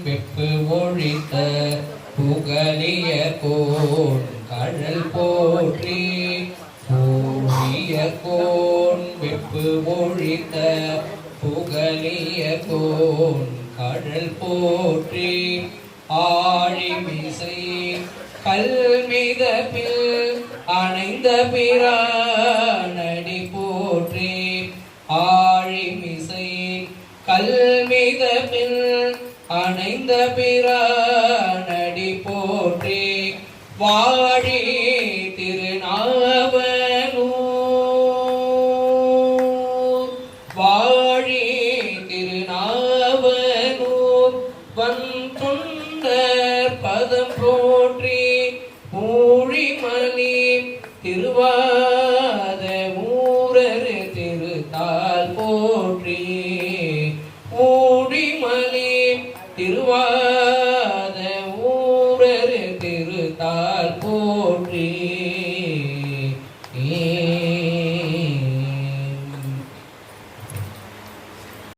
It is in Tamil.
வெப்பு ஒழித்த புகழிய கோன் கழல் போற்றி பூழிய கோன் வெப்பு ஒழித்த புகழிய கோன் கழல் போற்றி ஆழிமிசை கல்மிதப்பில் அணைந்த பிரானடி போற்றி ஆழிமிசை கல்மிதப்பில் அணைந்த பிரானடி போற்றி வாழி திருநாவலூர் வாழி திருநாவலூர் வந்தொண்டர் பதம் போற்றி ஊழிமணி திருவாத ஊரரு திருத்தால் போற்றி ஊழிமணி திருவாத ஊரரு திருத்தால்